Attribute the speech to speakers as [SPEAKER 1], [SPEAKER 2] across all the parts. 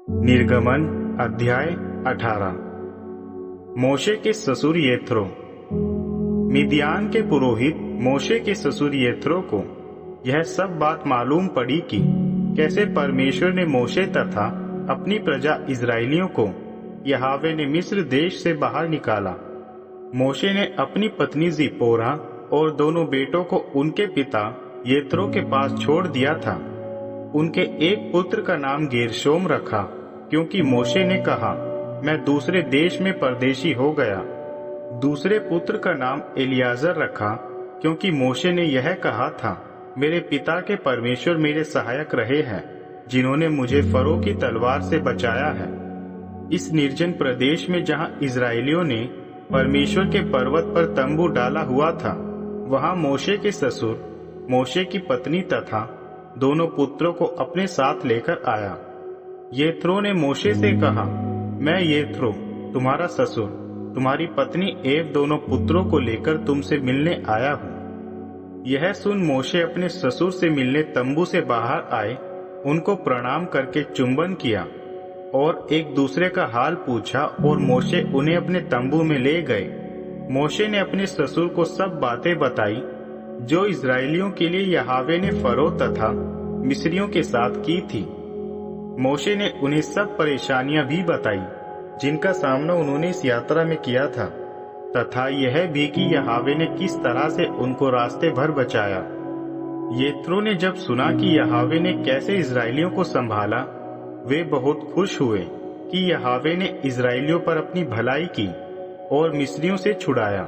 [SPEAKER 1] निर्गमन अध्याय 18। मोशे के ससुर येथ्रो। मिद्यान के पुरोहित मोशे के ससुर येथ्रो को यह सब बात मालूम पड़ी कि कैसे परमेश्वर ने मोशे तथा अपनी प्रजा इस्राएलियों को यहोवा ने मिस्र देश से बाहर निकाला। मोशे ने अपनी पत्नी जिपोरा और दोनों बेटों को उनके पिता येथ्रो के पास छोड़ दिया था। उनके एक पुत्र का नाम गेर्शोम रखा, क्योंकि मोशे ने कहा, मैं दूसरे देश में परदेशी हो गया। दूसरे पुत्र का नाम एलियाजर रखा, क्योंकि मोशे ने यह कहा था, मेरे पिता के परमेश्वर मेरे सहायक रहे हैं, जिन्होंने मुझे फरो की तलवार से बचाया है। इस निर्जन प्रदेश में जहाँ इस्राएलियों ने परमेश्वर के पर्वत पर तंबू डाला हुआ था, वहाँ मोशे के ससुर मोशे की पत्नी तथा दोनों पुत्रों को अपने साथ लेकर आया। येथ्रो ने मोशे से कहा, मैं येथ्रो तुम्हारा ससुर तुम्हारी पत्नी एवं दोनों पुत्रों को लेकर तुमसे मिलने आया हूँ। यह सुन मोशे अपने ससुर से मिलने तंबू से बाहर आए, उनको प्रणाम करके चुंबन किया और एक दूसरे का हाल पूछा, और मोशे उन्हें अपने तंबू में ले गए। मोशे ने अपने ससुर को सब बातें बताई जो इस्राएलियों के लिए यहोवा ने फरो तथा मिस्रियों के साथ की थी। मोशे ने उन्हें सब परेशानियां भी बताई जिनका सामना उन्होंने इस यात्रा में किया था, तथा यह भी कि यहोवा ने किस तरह से उनको रास्ते भर बचाया। येथ्रो ने जब सुना कि यहोवा ने कैसे इस्राएलियों को संभाला, वे बहुत खुश हुए कि यहोवा ने इस्राएलियों पर अपनी भलाई की और मिस्रियों से छुड़ाया।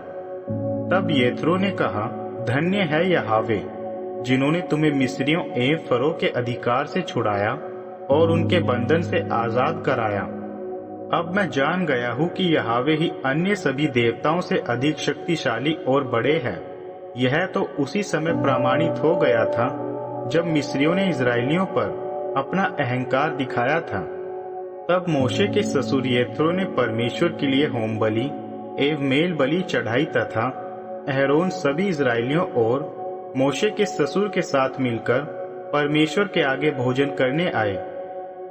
[SPEAKER 1] तब येथ्रो ने कहा, धन्य है यहोवा, जिन्होंने तुम्हें मिस्रियों एवं फरो के अधिकार से छुड़ाया और उनके बंधन से आजाद कराया। अब मैं जान गया हूँ कि यहोवा ही अन्य सभी देवताओं से अधिक शक्तिशाली और बड़े हैं। यह तो उसी समय प्रमाणित हो गया था जब मिस्रियों ने इस्राएलियों पर अपना अहंकार दिखाया था। तब मोशे के ससुर येथ्रो ने परमेश्वर के लिए होम बलि एवं मेल बलि चढ़ाई, तथा अहरोन सभी इस्राएलियों और मोशे के ससुर के साथ मिलकर परमेश्वर के आगे भोजन करने आए।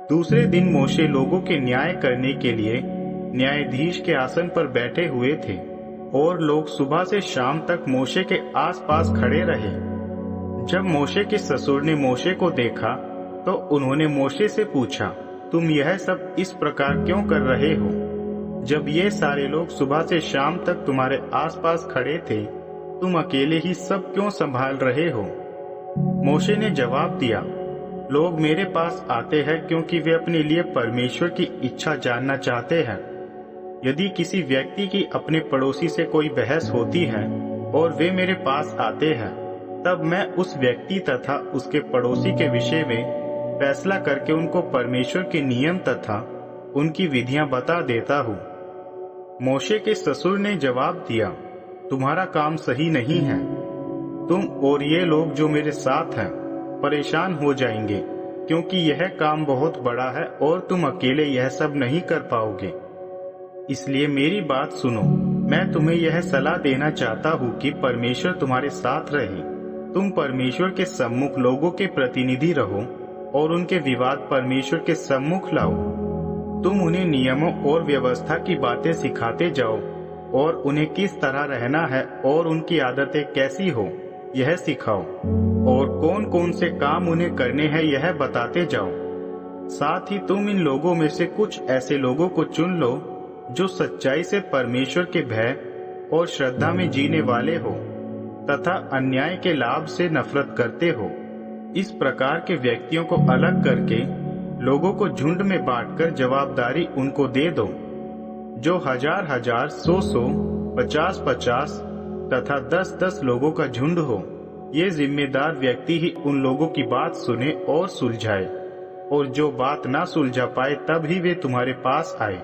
[SPEAKER 1] दूसरे दिन मोशे लोगों के न्याय करने के लिए न्यायाधीश के आसन पर बैठे हुए थे, और लोग सुबह से शाम तक मोशे के आसपास खड़े रहे। जब मोशे के ससुर ने मोशे को देखा तो उन्होंने मोशे से पूछा, तुम यह सब इस प्रकार क्यों कर रहे हो? जब ये सारे लोग सुबह से शाम तक तुम्हारे आसपास खड़े थे, तुम अकेले ही सब क्यों संभाल रहे हो? मोशे ने जवाब दिया, लोग मेरे पास आते हैं क्योंकि वे अपने लिए परमेश्वर की इच्छा जानना चाहते हैं। यदि किसी व्यक्ति की अपने पड़ोसी से कोई बहस होती है और वे मेरे पास आते हैं, तब मैं उस व्यक्ति तथा उसके पड़ोसी के विषय में फैसला करके उनको परमेश्वर के नियम तथा उनकी विधियां बता देता हूँ। मोशे के ससुर ने जवाब दिया, तुम्हारा काम सही नहीं है। तुम और ये लोग जो मेरे साथ हैं परेशान हो जाएंगे, क्योंकि यह काम बहुत बड़ा है और तुम अकेले यह सब नहीं कर पाओगे। इसलिए मेरी बात सुनो। मैं तुम्हें यह सलाह देना चाहता हूँ कि परमेश्वर तुम्हारे साथ रहे। तुम परमेश्वर के सम्मुख लोगों के प्रतिनिधि रहो और उनके विवाद परमेश्वर के सम्मुख लाओ। तुम उन्हें नियमों और व्यवस्था की बातें सिखाते जाओ और उन्हें किस तरह रहना है और उनकी आदतें कैसी हो यह सिखाओ, और कौन कौन से काम उन्हें करने हैं यह बताते जाओ। साथ ही तुम इन लोगों में से कुछ ऐसे लोगों को चुन लो जो सच्चाई से परमेश्वर के भय और श्रद्धा में जीने वाले हो तथा अन्याय के लाभ से नफरत करते हो। इस प्रकार के व्यक्तियों को अलग करके लोगों को झुंड में बांटकर जवाबदारी उनको दे दो, जो 1000-1000, 100-100, 50-50 तथा 10-10 लोगों का झुंड हो। ये जिम्मेदार व्यक्ति ही उन लोगों की बात सुने और सुलझाए, और जो बात ना सुलझा पाए तब ही वे तुम्हारे पास आए।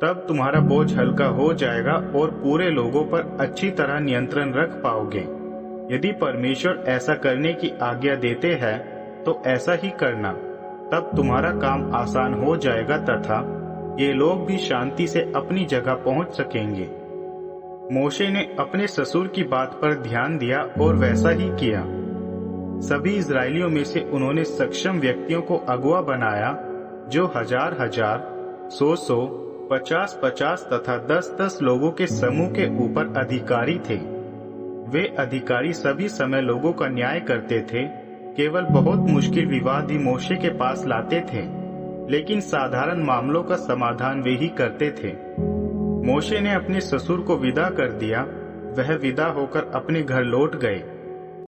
[SPEAKER 1] तब तुम्हारा बोझ हल्का हो जाएगा और पूरे लोगों पर अच्छी तरह नियंत्रण रख पाओगे। यदि परमेश्वर ऐसा करने की आज्ञा देते हैं तो ऐसा ही करना, तब तुम्हारा काम आसान हो जाएगा तथा ये लोग भी शांति से अपनी जगह पहुंच सकेंगे। मोशे ने अपने ससुर की बात पर ध्यान दिया और वैसा ही किया। सभी इस्राएलियों में से उन्होंने सक्षम व्यक्तियों को अगुआ बनाया जो हजार हजार, 100 50 तथा 10 लोगों के समूह के ऊपर अधिकारी थे। वे अधिकारी सभी समय लोगों का न्याय करते थे। केवल बहुत मुश्किल विवाद ही मोशे के पास लाते थे, लेकिन साधारण मामलों का समाधान वे ही करते थे। मोशे ने अपने ससुर को विदा कर दिया। वह विदा होकर अपने घर लौट गए।